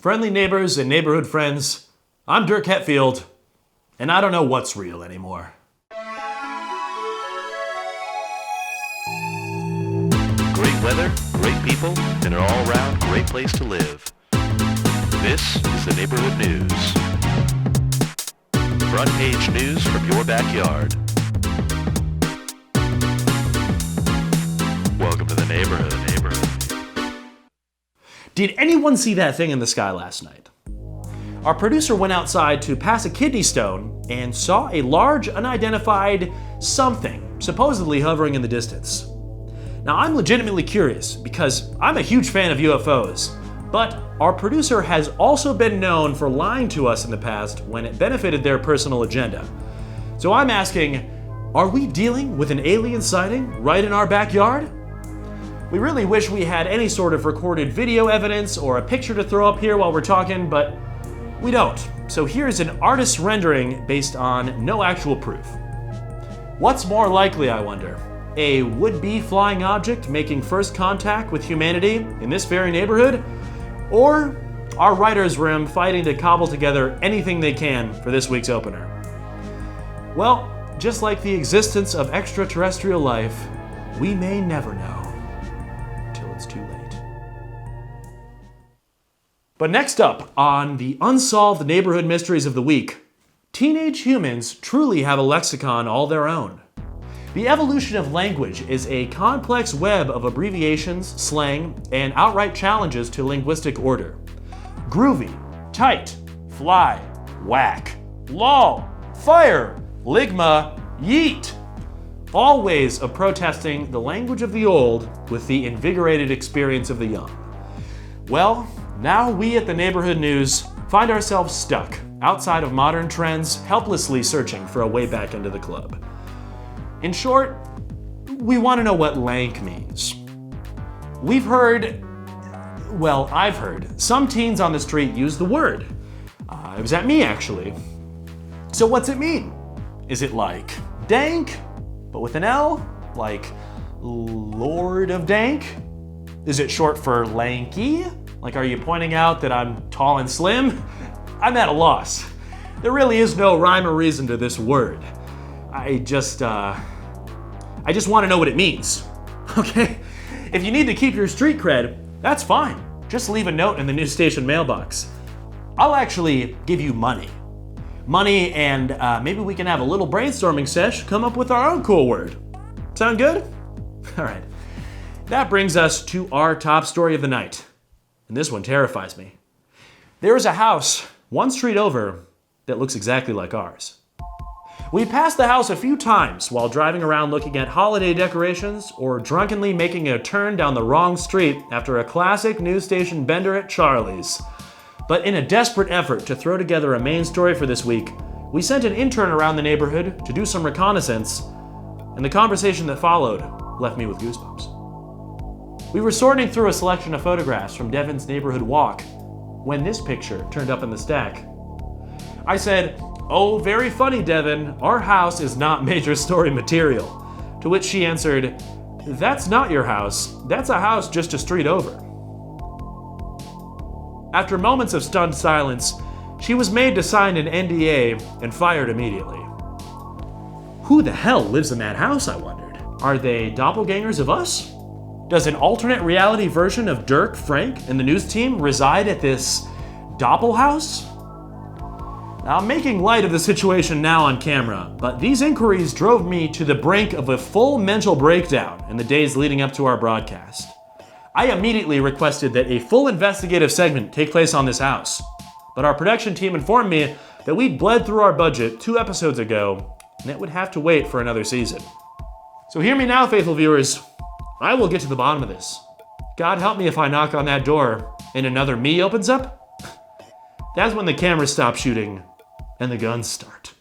Friendly neighbors and neighborhood friends, I'm Dirk Hetfield, and I don't know what's real anymore. Great weather, great people, and an all-around great place to live. This is the Neighborhood News. Front page news from your backyard. Welcome to the neighborhood. Did anyone see that thing in the sky last night? Our producer went outside to pass a kidney stone and saw a large, unidentified something supposedly hovering in the distance. Now, I'm legitimately curious because I'm a huge fan of UFOs, but our producer has also been known for lying to us in the past when it benefited their personal agenda. So I'm asking, are we dealing with an alien sighting right in our backyard? We really wish we had any sort of recorded video evidence or a picture to throw up here while we're talking, but we don't. So here's an artist's rendering based on no actual proof. What's more likely, I wonder? A would-be flying object making first contact with humanity in this very neighborhood? Or our writer's room fighting to cobble together anything they can for this week's opener? Well, just like the existence of extraterrestrial life, we may never know. It's too late. But next up on the Unsolved Neighborhood Mysteries of the Week, teenage humans truly have a lexicon all their own. The evolution of language is a complex web of abbreviations, slang, and outright challenges to linguistic order. Groovy, tight, fly, whack, lol, fire, ligma, yeet. All ways of protesting the language of the old with the invigorated experience of the young. Well, now we at the Neighborhood News find ourselves stuck outside of modern trends, helplessly searching for a way back into the club. In short, we want to know what lank means. I've heard some teens on the street use the word. It was at me, actually. So what's it mean? Is it like dank, but with an L, like Lord of Dank? Is it short for lanky? Like, are you pointing out that I'm tall and slim? I'm at a loss. There really is no rhyme or reason to this word. I just want to know what it means, okay? If you need to keep your street cred, that's fine. Just leave a note in the news station mailbox. I'll actually give you money, and maybe we can have a little brainstorming sesh, come up with our own cool word. Sound good? All right. That brings us to our top story of the night. And this one terrifies me. There is a house one street over that looks exactly like ours. We passed the house a few times while driving around looking at holiday decorations or drunkenly making a turn down the wrong street after a classic news station bender at Charlie's. But in a desperate effort to throw together a main story for this week, we sent an intern around the neighborhood to do some reconnaissance, and the conversation that followed left me with goosebumps. We were sorting through a selection of photographs from Devin's neighborhood walk when this picture turned up in the stack. I said, "Oh, very funny, Devin. Our house is not major story material." To which she answered, "That's not your house. That's a house just a street over." After moments of stunned silence, she was made to sign an NDA and fired immediately. Who the hell lives in that house, I wondered? Are they doppelgangers of us? Does an alternate reality version of Dirk, Frank, and the news team reside at this doppelhouse? Now, I'm making light of the situation now on camera, but these inquiries drove me to the brink of a full mental breakdown in the days leading up to our broadcast. I immediately requested that a full investigative segment take place on this house, but our production team informed me that we'd bled through our budget 2 episodes ago, and it would have to wait for another season. So hear me now, faithful viewers. I will get to the bottom of this. God help me if I knock on that door and another me opens up. That's when the cameras stop shooting and the guns start.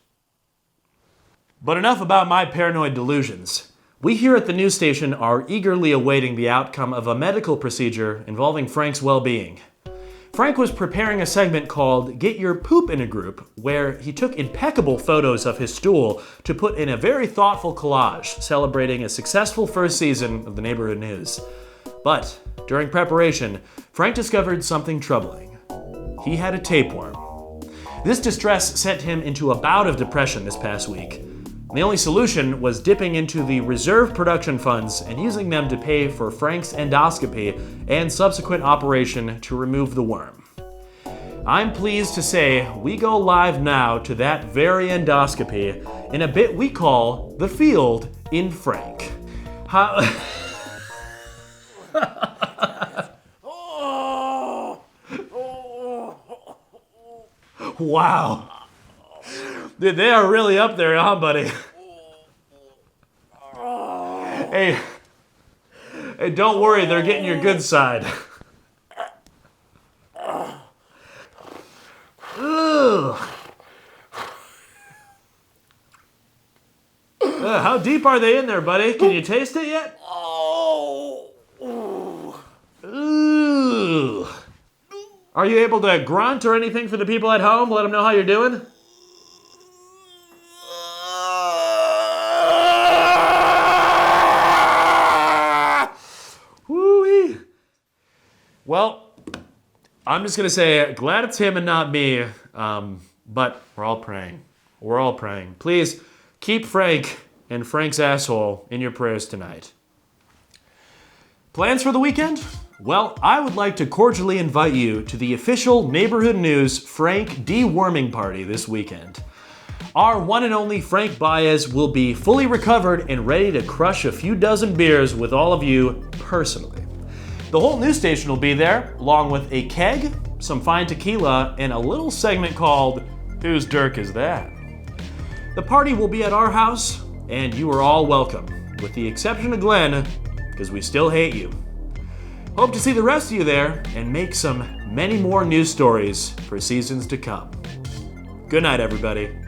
But enough about my paranoid delusions. We here at the news station are eagerly awaiting the outcome of a medical procedure involving Frank's well-being. Frank was preparing a segment called Get Your Poop in a Group, where he took impeccable photos of his stool to put in a very thoughtful collage celebrating a successful first season of the Neighborhood News. But during preparation, Frank discovered something troubling. he had a tapeworm. This distress sent him into a bout of depression this past week. The only solution was dipping into the reserve production funds and using them to pay for Frank's endoscopy and subsequent operation to remove the worm. I'm pleased to say we go live now to that very endoscopy in a bit we call The Field in Frank. Wow. Dude, they are really up there, huh, buddy? Hey, don't worry, they're getting your good side. How deep are they in there, buddy? Can you taste it yet? Ooh. Are you able to grunt or anything for the people at home? Let them know how you're doing? Woo-wee. Well, I'm just going to say, glad it's him and not me, but we're all praying. We're all praying. Please keep Frank and Frank's asshole in your prayers tonight. Plans for the weekend? Well, I would like to cordially invite you to the official Neighborhood News Frank deworming party this weekend. Our one and only Frank Baez will be fully recovered and ready to crush a few dozen beers with all of you personally. The whole news station will be there, along with a keg, some fine tequila, and a little segment called Whose Dirk Is That? The party will be at our house, and you are all welcome, with the exception of Glenn, because we still hate you. Hope to see the rest of you there and make some many more news stories for seasons to come. Good night, everybody.